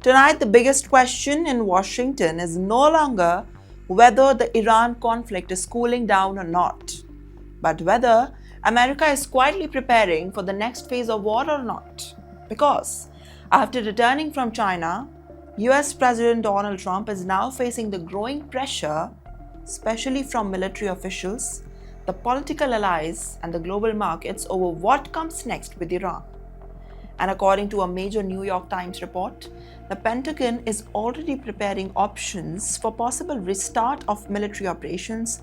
Tonight, the biggest question in Washington is no longer whether the Iran conflict is cooling down or not, but whether America is quietly preparing for the next phase of war or not. Because after returning from China, U.S. President Donald Trump is now facing the growing pressure, especially from military officials, the political allies, and the global markets over what comes next with Iran. And according to a major New York Times report, the Pentagon is already preparing options for possible restart of military operations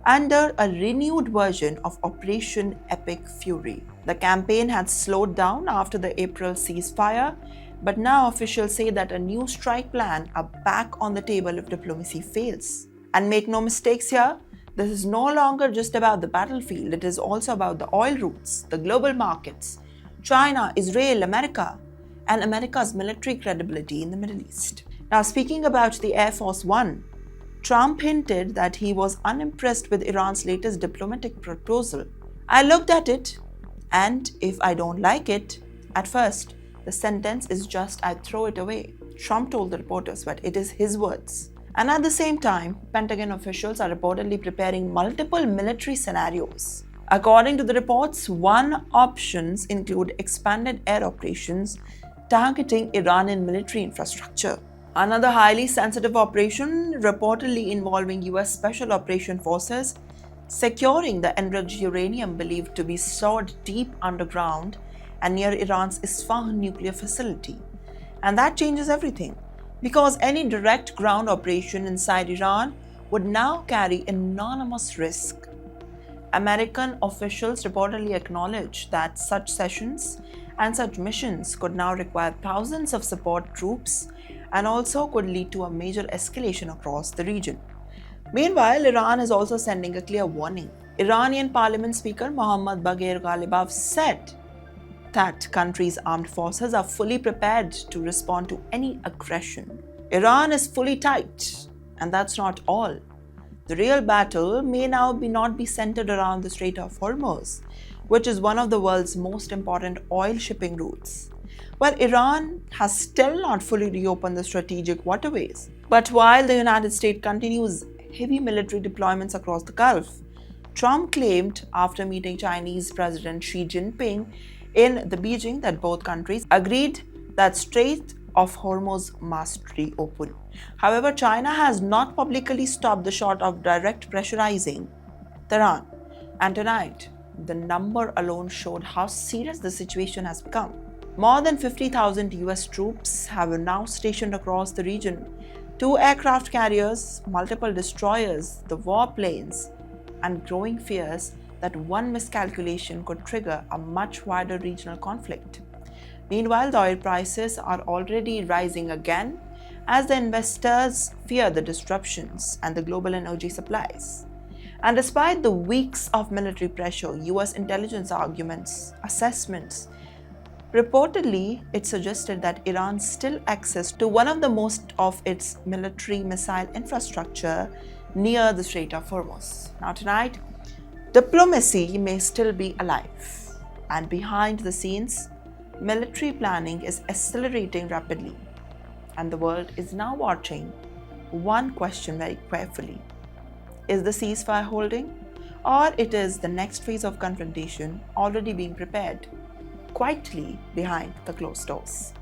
under a renewed version of Operation Epic Fury. The campaign had slowed down after the April ceasefire, but now officials say that a new strike plan are back on the table if diplomacy fails. And make no mistakes here, this is no longer just about the battlefield, it is also about the oil routes, the global markets, China, Israel, America, and America's military credibility in the Middle East. Now, speaking about the Air Force One, Trump hinted that he was unimpressed with Iran's latest diplomatic proposal. I looked at it, and if I don't like it, at first, the sentence is just I throw it away. Trump told the reporters, but it is his words. And at the same time, Pentagon officials are reportedly preparing multiple military scenarios. According to the reports, one options include expanded air operations targeting Iranian military infrastructure. Another highly sensitive operation reportedly involving U.S. Special Operation Forces securing the enriched uranium believed to be stored deep underground and near Iran's Isfahan nuclear facility. And that changes everything, because any direct ground operation inside Iran would now carry enormous risk. American officials reportedly acknowledged that such sessions and such missions could now require thousands of support troops and also could lead to a major escalation across the region. Meanwhile, Iran is also sending a clear warning. Iranian Parliament Speaker Mohammad Bagher Ghalibaf said that country's armed forces are fully prepared to respond to any aggression. Iran is fully tight, and that's not all. The real battle may now not be centered around the Strait of Hormuz, which is one of the world's most important oil shipping routes. Well, Iran has still not fully reopened the strategic waterways. But while the United States continues heavy military deployments across the Gulf, Trump claimed after meeting Chinese President Xi Jinping in the Beijing that both countries agreed that Strait of Hormuz must reopen. However, China has not publicly stopped the shot of direct pressurizing Tehran. And tonight, the number alone showed how serious the situation has become. More than 50,000 US troops have now stationed across the region. 2 aircraft carriers, multiple destroyers, the warplanes, and growing fears that one miscalculation could trigger a much wider regional conflict. Meanwhile, the oil prices are already rising again as the investors fear the disruptions and the global energy supplies. And despite the weeks of military pressure, US intelligence arguments, assessments, reportedly it suggested that Iran still access to one of the most of its military missile infrastructure near the Strait of Hormuz. Now tonight, diplomacy may still be alive, and behind the scenes, military planning is accelerating rapidly, and the world is now watching one question very carefully. Is the ceasefire holding, or it is the next phase of confrontation already being prepared quietly behind the closed doors?